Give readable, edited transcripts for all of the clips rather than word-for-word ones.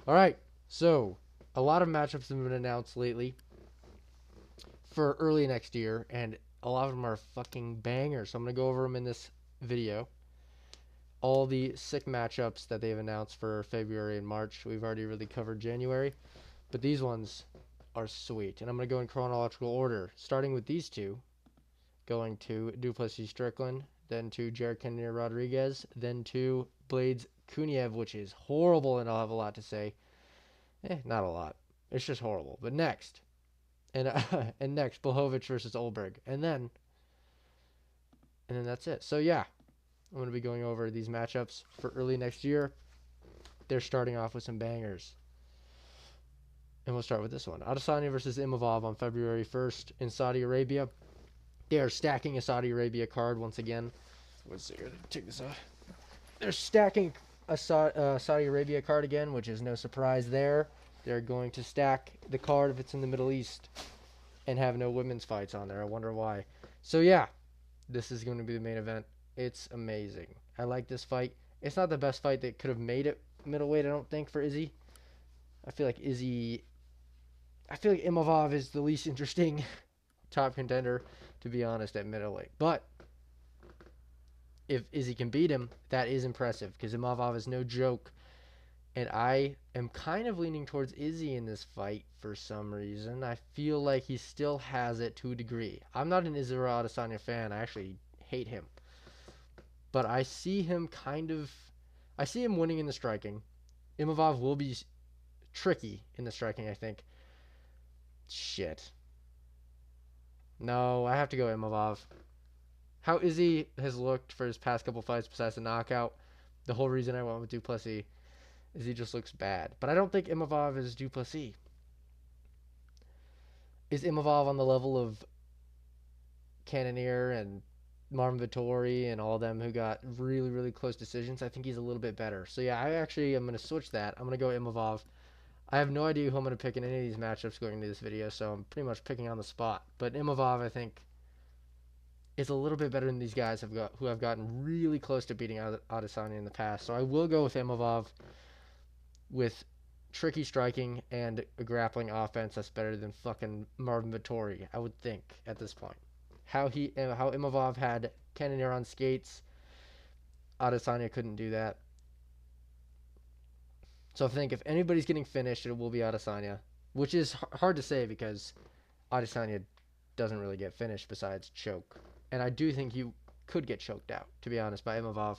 All right, so a lot of matchups have been announced lately for early next year, and a lot of them are fucking bangers. So I'm gonna go over them in this video. All the sick matchups that they've announced for February and March. We've already really covered January, but these ones are sweet. And I'm going to go in chronological order, starting with these two, going to Duplessis Strickland, then to Jared Cannonier Rodriguez, then to Blades Kunev, which is horrible, and I'll have a lot to say. Not a lot. It's just horrible. But next, and and next, Bovich versus Oberg, and then that's it. So yeah, I'm going to be going over these matchups for early next year. They're starting off with some bangers. And we'll start with this one. Adesanya versus Imavov on February 1st in Saudi Arabia. They are stacking a Saudi Arabia card once again. Let's see here. Take this off. They're stacking a Saudi Arabia card again, which is no surprise there. They're going to stack the card if it's in the Middle East and have no women's fights on there. I wonder why. So yeah, this is going to be the main event. It's amazing. I like this fight. It's not the best fight that could have made it middleweight, I don't think, for Izzy. I feel like Imavov is the least interesting top contender, to be honest, at middleweight. But if Izzy can beat him, that is impressive because Imavov is no joke. And I am kind of leaning towards Izzy in this fight for some reason. I feel like he still has it to a degree. I'm not an Israel Adesanya fan. I actually hate him. But I see him winning in the striking. Imavov will be tricky in the striking, I think. Shit. No, I have to go Imavov. How Izzy has looked for his past couple fights besides the knockout, the whole reason I went with Duplessis is he just looks bad. But I don't think Imavov is Duplessis. Is Imavov on the level of Cannonier and Marvin Vittori and all of them who got really, really close decisions? I think he's a little bit better. So yeah, I'm going to switch that. I'm going to go Imavov. I have no idea who I'm going to pick in any of these matchups going into this video, so I'm pretty much picking on the spot. But Imavov, I think, is a little bit better than these guys who have gotten really close to beating Adesanya in the past. So I will go with Imavov with tricky striking and a grappling offense that's better than fucking Marvin Vittori, I would think, at this point. How Imavov had Cannonier on skates, Adesanya couldn't do that. So I think if anybody's getting finished, it will be Adesanya, which is hard to say because Adesanya doesn't really get finished besides choke. And I do think he could get choked out, to be honest, by Imavov.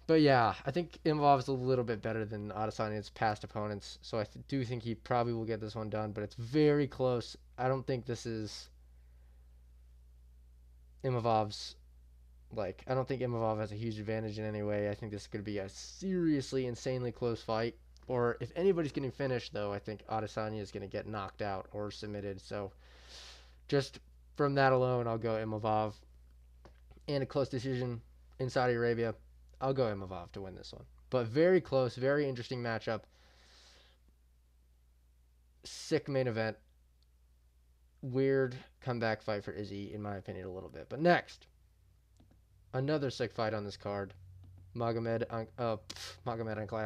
But yeah, I think Imavov is a little bit better than Adesanya's past opponents, so I do think he probably will get this one done, but it's very close. I don't think this is Imavov's, I don't think Imavov has a huge advantage in any way. I think this is going to be a seriously, insanely close fight. Or if anybody's getting finished, though, I think Adesanya is going to get knocked out or submitted. So just from that alone, I'll go Imavov. And a close decision in Saudi Arabia, I'll go Imavov to win this one. But very close, very interesting matchup. Sick main event. Weird comeback fight for Izzy, in my opinion, a little bit. But next, another sick fight on this card. Magomedov,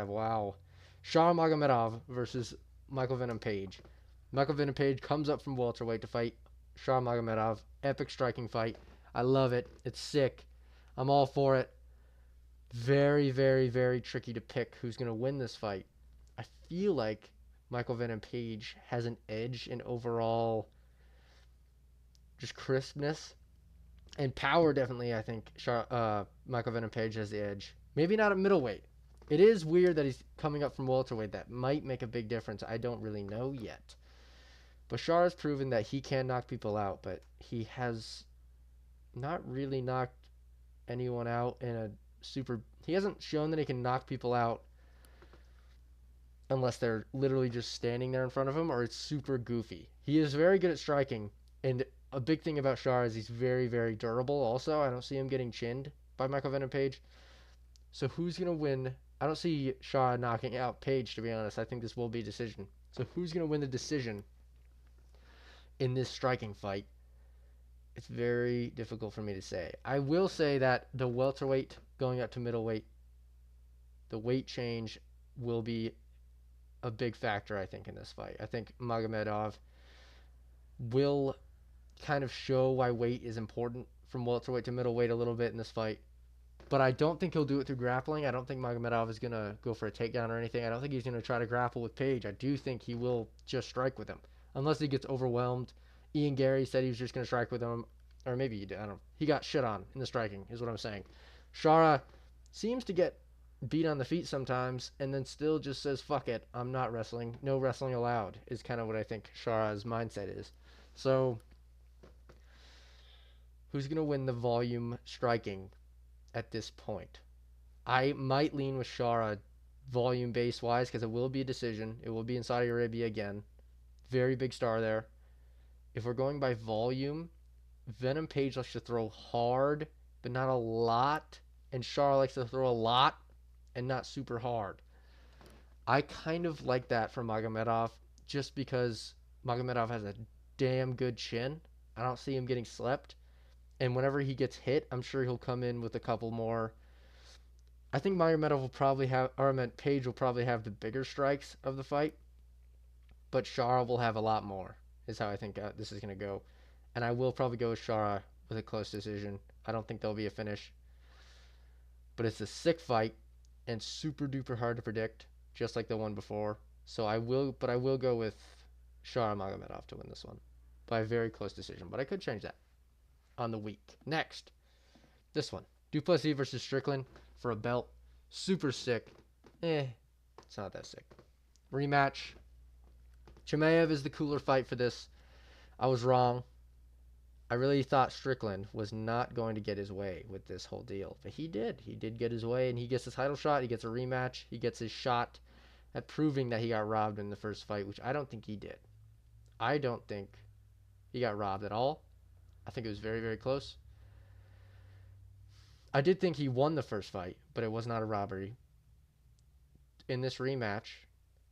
wow. Shah Magomedov versus Michael Venom Paige. Michael Venom Paige comes up from welterweight to fight Shah Magomedov. Epic striking fight. I love it. It's sick. I'm all for it. Very, very, very tricky to pick who's going to win this fight. I feel like Michael Venom Paige has an edge in overall just crispness. And power, definitely, I think Michael Venom Paige has the edge. Maybe not at middleweight. It is weird that he's coming up from welterweight. That might make a big difference. I don't really know yet. But Shah has proven that he can knock people out, but he has not really knocked anyone out in a super... He hasn't shown that he can knock people out unless they're literally just standing there in front of him or it's super goofy. He is very good at striking, and a big thing about Shah is he's very, very durable also. I don't see him getting chinned by Michael Venom Paige. So who's going to win? I don't see Shah knocking out Paige, to be honest. I think this will be a decision. So who's going to win the decision in this striking fight? It's very difficult for me to say. I will say that the welterweight going up to middleweight, the weight change will be a big factor, I think, in this fight. I think Magomedov will kind of show why weight is important from welterweight to middleweight a little bit in this fight. But I don't think he'll do it through grappling. I don't think Magomedov is going to go for a takedown or anything. I don't think he's going to try to grapple with Paige. I do think he will just strike with him. Unless he gets overwhelmed. Ian Gary said he was just going to strike with him. Or maybe he did. I don't know. He got shit on in the striking, is what I'm saying. Shara seems to get beat on the feet sometimes and then still just says, fuck it, I'm not wrestling. No wrestling allowed is kind of what I think Shara's mindset is. So, who's going to win the volume striking at this point? I might lean with Shara volume base wise because it will be a decision. It will be in Saudi Arabia again. Very big star there. If we're going by volume, Venom Page likes to throw hard, but not a lot. And Shara likes to throw a lot and not super hard. I kind of like that from Magomedov just because Magomedov has a damn good chin. I don't see him getting slept. And whenever he gets hit, I'm sure he'll come in with a couple more. I think Magomedov will probably have, or I meant Paige will probably have the bigger strikes of the fight. But Shara will have a lot more, is how I think this is going to go. And I will probably go with Shara with a close decision. I don't think there'll be a finish. But it's a sick fight and super duper hard to predict, just like the one before. So I will go with Shara Magomedov to win this one by a very close decision. But I could change that on the week. Next, this one. Duplessis versus Strickland for a belt. Super sick. It's not that sick. Rematch. Chimaev is the cooler fight for this. I was wrong. I really thought Strickland was not going to get his way with this whole deal. But he did. He did get his way, and he gets his title shot. He gets a rematch. He gets his shot at proving that he got robbed in the first fight, which I don't think he did. I don't think he got robbed at all. I think it was very, very close. I did think he won the first fight, but it was not a robbery. In this rematch,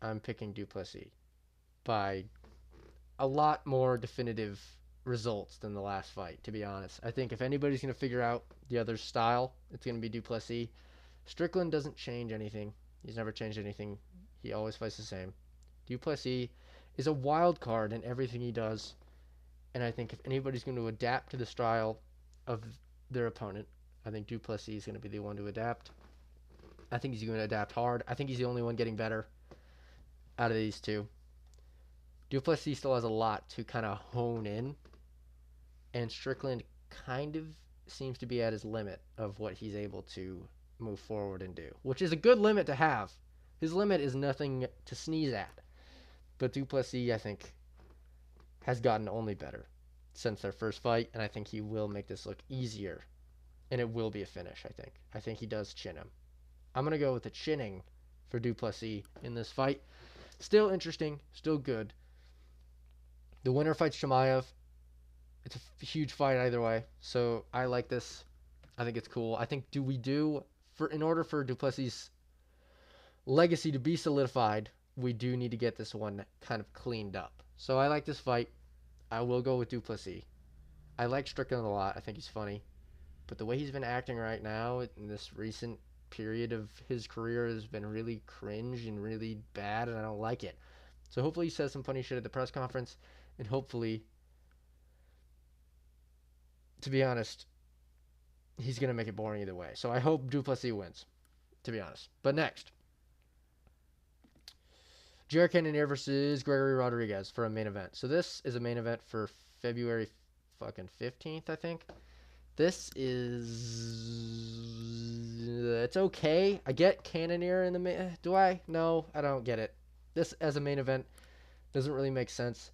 I'm picking Duplessis by a lot more definitive results than the last fight, to be honest. I think if anybody's going to figure out the other's style, it's going to be Duplessis. Strickland doesn't change anything. He's never changed anything. He always fights the same. Duplessis is a wild card in everything he does. And I think if anybody's going to adapt to the style of their opponent, I think Duplessis is going to be the one to adapt. I think he's going to adapt hard. I think he's the only one getting better out of these two. Duplessis still has a lot to kind of hone in. And Strickland kind of seems to be at his limit of what he's able to move forward and do, which is a good limit to have. His limit is nothing to sneeze at. But Duplessis, I think, has gotten only better since their first fight, and I think he will make this look easier. And it will be a finish, I think. I think he does chin him. I'm going to go with the chinning for Duplessis in this fight. Still interesting, still good. The winner fights Chimaev. It's a huge fight either way, so I like this. I think it's cool. I think in order for Duplessis' legacy to be solidified, we do need to get this one kind of cleaned up. So I like this fight. I will go with Duplessis. I like Strickland a lot. I think he's funny. But the way he's been acting right now in this recent period of his career has been really cringe and really bad, and I don't like it. So hopefully he says some funny shit at the press conference, and hopefully, to be honest, he's going to make it boring either way. So I hope Duplessis wins, to be honest. But next, Jared Cannonier versus Gregory Rodriguez for a main event. So this is a main event for February fucking 15th, I think. This is... it's okay. I get Cannonier in the main... Do I? No, I don't get it. This as a main event doesn't really make sense.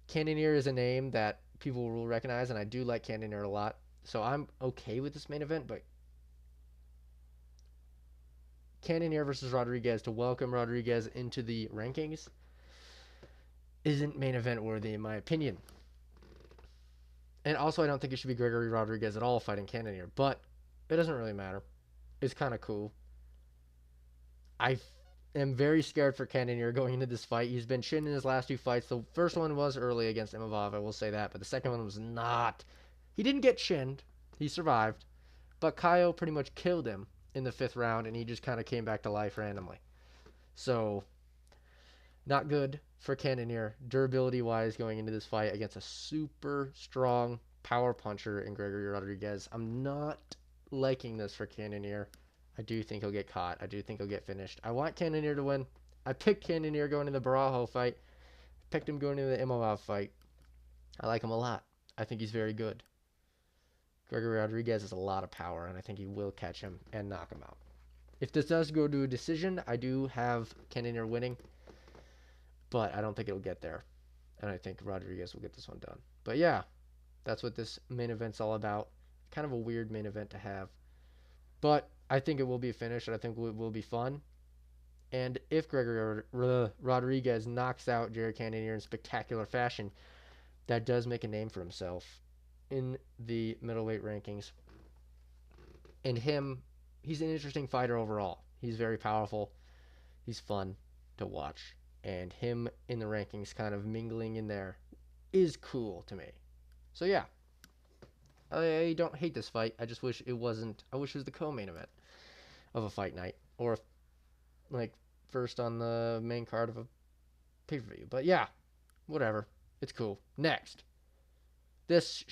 Cannonier is a name that people will recognize, and I do like Cannonier a lot. So I'm okay with this main event, but Cannonier versus Rodriguez to welcome Rodriguez into the rankings isn't main event worthy in my opinion. And also I don't think it should be Gregory Rodriguez at all fighting Cannonier, but it doesn't really matter. It's kind of cool. I am very scared for Cannonier going into this fight. He's been chinning in his last two fights. The first one was early against Imol, I will say that, but the second one was not. He didn't get chinned. He survived. But Kaio pretty much killed him in the 5th round, and he just kind of came back to life randomly. So, not good for Cannonier, durability-wise, going into this fight against a super strong power puncher in Gregory Rodriguez. I'm not liking this for Cannonier. I do think he'll get caught. I do think he'll get finished. I want Cannonier to win. I picked Cannonier going into the Barajo fight. Picked him going into the Imol fight. I like him a lot. I think he's very good. Gregory Rodriguez has a lot of power, and I think he will catch him and knock him out. If this does go to a decision, I do have Cannonier winning, but I don't think it'll get there. And I think Rodriguez will get this one done. But yeah, that's what this main event's all about. Kind of a weird main event to have. But I think it will be a finish, and I think it will be fun. And if Gregory Rodriguez knocks out Jared Cannonier in spectacular fashion, that does make a name for himself in the middleweight rankings. And he's an interesting fighter overall. He's very powerful. He's fun to watch. And him in the rankings kind of mingling in there is cool to me. So yeah, I don't hate this fight. I just wish it wasn't. I wish it was the co-main event of a fight night, or like first on the main card of a pay-per-view. But yeah, whatever. It's cool. Next, this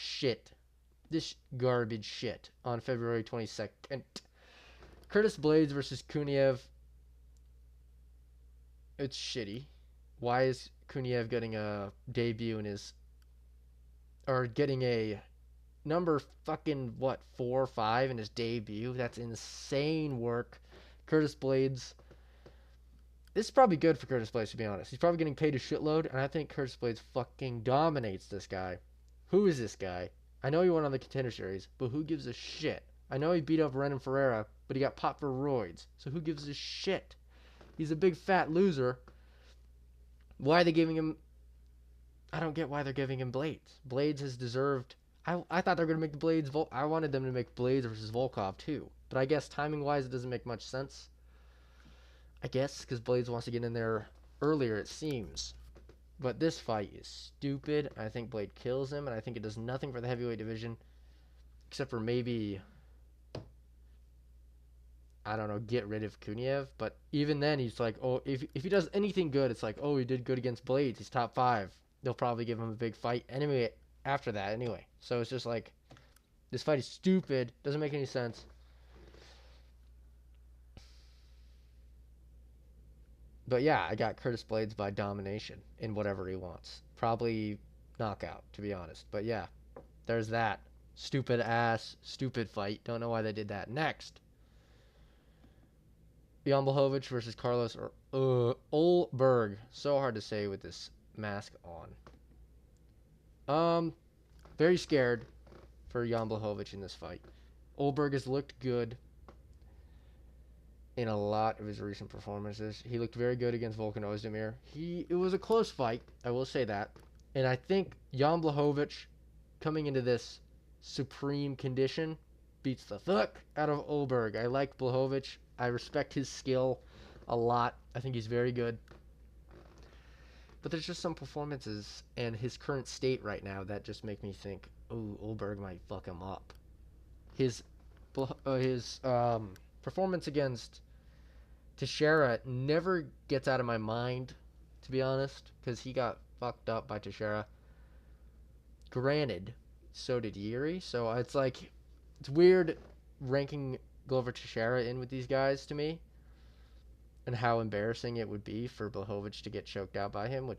garbage shit on February 22nd. Curtis Blades versus Kunev. It's shitty. Why is Kunev getting a debut in his, or getting a number fucking, what, 4 or 5 in his debut? That's insane work. Curtis Blades. This is probably good for Curtis Blades, to be honest. He's probably getting paid a shitload, and I think Curtis Blades fucking dominates this guy. Who is this guy? I know he won on the Contender Series, but who gives a shit? I know he beat up Renan Ferreira, but he got popped for roids, so who gives a shit? He's a big fat loser. Why are they giving him... I don't get why they're giving him Blades. Blades has deserved... I thought they were going to make the Blades... I wanted them to make Blades versus Volkov, too. But I guess timing-wise, it doesn't make much sense. I guess, because Blades wants to get in there earlier, it seems. But this fight is stupid. I think Blade kills him, and I think it does nothing for the heavyweight division. Except for maybe... I don't know, get rid of Kunev. But even then, he's like, oh, if he does anything good, it's like, oh, he did good against Blades. He's top 5. They'll probably give him a big fight anyway after that anyway. So it's just like, this fight is stupid. Doesn't make any sense. But yeah, I got Curtis Blades by domination in whatever he wants. Probably knockout, to be honest. But yeah, there's that. Stupid fight. Don't know why they did that. Next. Jan Blachowicz versus Carlos Oberg. So hard to say with this mask on. Very scared for Jan Blachowicz in this fight. Oberg has looked good in a lot of his recent performances. He looked very good against Volkan Ozdemir. It was a close fight, I will say that. And I think Jan Blachowicz, coming into this supreme condition, beats the fuck out of Oberg. I like Blachowicz. I respect his skill a lot. I think he's very good. But there's just some performances and his current state right now that just make me think, oh, Oberg might fuck him up. His performance against Teixeira never gets out of my mind, to be honest, because he got fucked up by Teixeira. Granted, so did Yuri, so it's like, it's weird ranking Glover Teixeira in with these guys to me, and how embarrassing it would be for Blachowicz to get choked out by him,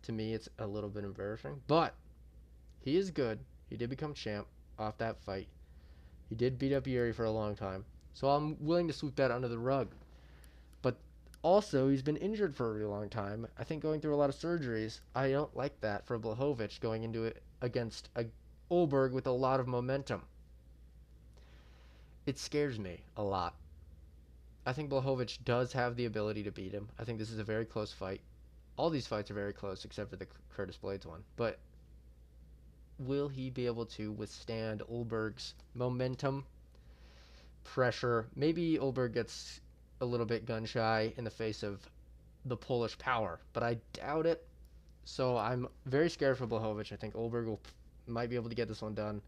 to me it's a little bit embarrassing. But he is good. He did become champ off that fight. He did beat up Yuri for a long time, so I'm willing to sweep that under the rug. But also, he's been injured for a really long time. I think going through a lot of surgeries. I don't like that for Blachowicz going into it against a Oberg with a lot of momentum. It scares me a lot. I think Blachowicz does have the ability to beat him. I think this is a very close fight. All these fights are very close except for the Curtis Blades one. But will he be able to withstand Oberg's momentum, pressure? Maybe Oberg gets a little bit gun-shy in the face of the Polish power, but I doubt it. So I'm very scared for Blachowicz. I think Oberg might be able to get this one done.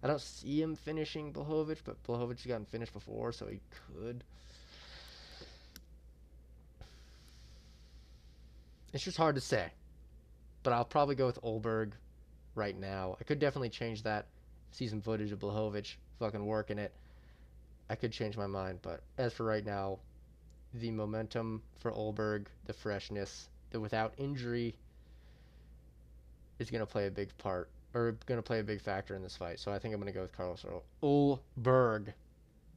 I don't see him finishing Blachowicz, but Blachowicz has gotten finished before, so he could. It's just hard to say. But I'll probably go with Oberg right now. I could definitely change that. See some footage of Blachowicz fucking working it. I could change my mind, but as for right now, the momentum for Oberg, the freshness, the without injury is going to play a big part, or going to play a big factor in this fight. So I think I'm going to go with Carlos Oberg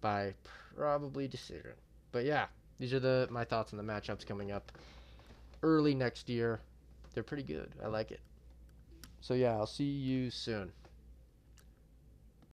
by probably decision. But yeah, these are my thoughts on the matchups coming up early next year. They're pretty good. I like it. So yeah, I'll see you soon.